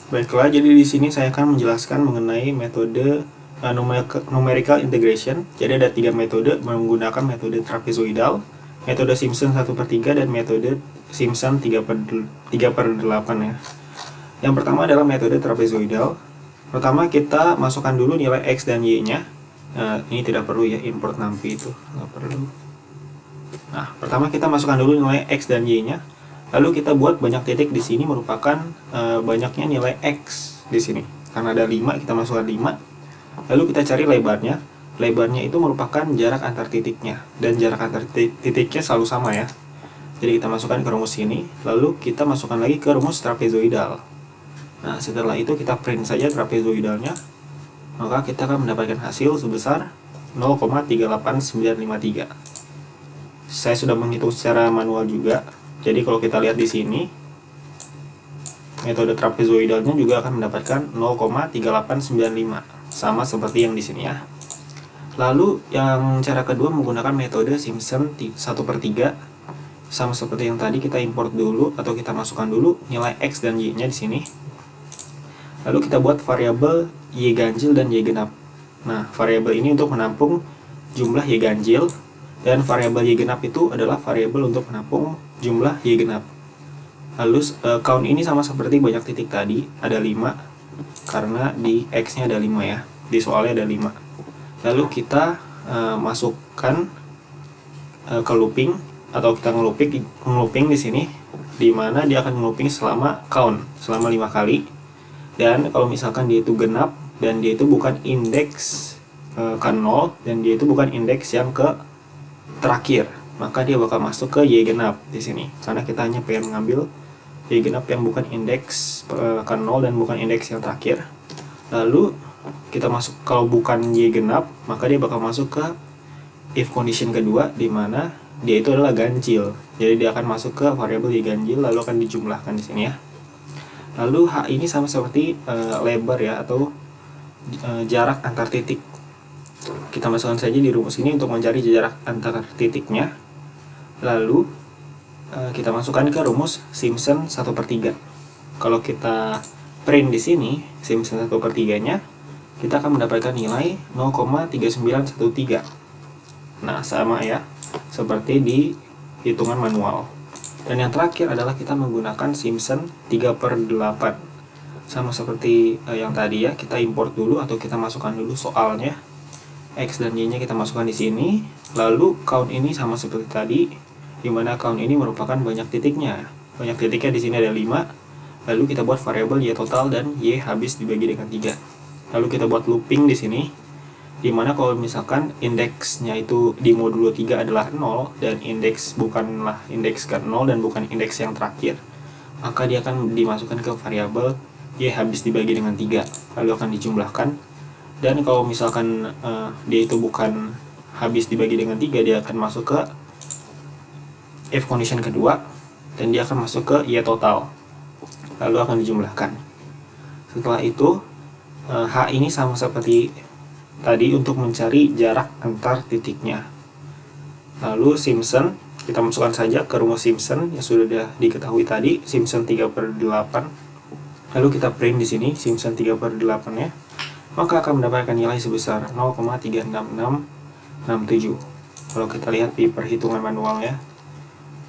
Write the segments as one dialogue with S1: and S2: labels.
S1: Baiklah, jadi di sini saya akan menjelaskan mengenai metode numerical integration. Jadi ada 3 metode menggunakan metode trapezoidal, metode Simpson 1/3 dan metode Simpson 3/8 ya. Yang pertama adalah metode trapezoidal. Pertama kita masukkan dulu nilai X dan Y-nya. Nah, ini tidak perlu ya, import NumPy itu nggak perlu. Nah, pertama kita masukkan dulu nilai X dan Y-nya. Lalu kita buat banyak titik di sini merupakan banyaknya nilai X di sini. Karena ada 5, kita masukkan 5. Lalu kita cari lebarnya. Lebarnya itu merupakan jarak antar titiknya. Dan jarak antar titiknya selalu sama ya. Jadi kita masukkan ke rumus ini. Lalu kita masukkan lagi ke rumus trapezoidal. Nah, setelah itu kita print saja trapezoidalnya. Maka kita akan mendapatkan hasil sebesar 0,38953. Saya sudah menghitung secara manual juga. Jadi kalau kita lihat di sini, metode trapezoidalnya juga akan mendapatkan 0,3895, sama seperti yang di sini ya. Lalu yang cara kedua menggunakan metode Simpson 1/3, sama seperti yang tadi, kita import dulu atau kita masukkan dulu nilai X dan Y-nya di sini. Lalu kita buat variabel Y ganjil dan Y genap. Nah, variabel ini untuk menampung jumlah Y ganjil, dan variabel Y genap itu adalah variabel untuk menampung jumlah Y genap. Lalu count ini sama seperti banyak titik tadi, ada 5 karena di X nya ada 5 ya, di soalnya ada 5. Lalu kita masukkan ke looping, atau kita ngelooping di sini, di mana dia akan ngelooping selama count selama 5 kali. Dan kalau misalkan dia itu genap dan dia itu bukan indeks ke 0 dan dia itu bukan indeks yang ke terakhir, maka dia bakal masuk ke Y genap di sini. Karena kita hanya pengen mengambil Y genap yang bukan indeks ke 0 dan bukan indeks yang terakhir. Lalu kita masuk, kalau bukan Y genap, maka dia bakal masuk ke if condition kedua, di mana dia itu adalah ganjil. Jadi dia akan masuk ke variabel Y ganjil, lalu akan dijumlahkan di sini ya. Lalu H ini sama seperti lebar ya, atau jarak antar titik. Kita masukkan saja di rumus ini untuk mencari jarak antar titiknya. Lalu kita masukkan ke rumus Simpson 1/3. Kalau kita print di sini Simpson 1/3-nya, kita akan mendapatkan nilai 0,3913. Nah, sama ya, seperti di hitungan manual. Dan yang terakhir adalah kita menggunakan Simpson 3/8. Sama seperti yang tadi ya, kita import dulu atau kita masukkan dulu soalnya. X dan Y-nya kita masukkan di sini. Lalu count ini sama seperti tadi, di mana count ini merupakan banyak titiknya. Banyak titiknya di sini ada 5. Lalu kita buat variabel Y total dan Y habis dibagi dengan 3. Lalu kita buat looping di sini, dimana kalau misalkan indeksnya itu di modulo 3 adalah 0 dan indeks bukanlah indeks ke 0 dan bukan indeks yang terakhir, maka dia akan dimasukkan ke variabel Y habis dibagi dengan 3, lalu akan dijumlahkan. Dan kalau misalkan dia itu bukan habis dibagi dengan 3, dia akan masuk ke if condition kedua dan dia akan masuk ke Y total, lalu akan dijumlahkan. Setelah itu H ini sama seperti tadi untuk mencari jarak antar titiknya. Lalu Simpson, kita masukkan saja ke rumus Simpson yang sudah diketahui tadi, Simpson 3/8. Lalu kita print di sini Simpson 3/8 ya. Maka akan mendapatkan nilai sebesar 0,36667. Kalau kita lihat di perhitungan manualnya,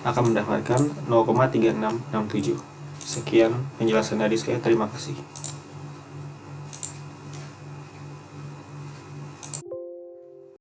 S1: akan mendapatkan 0,3667. Sekian penjelasan dari saya, terima kasih.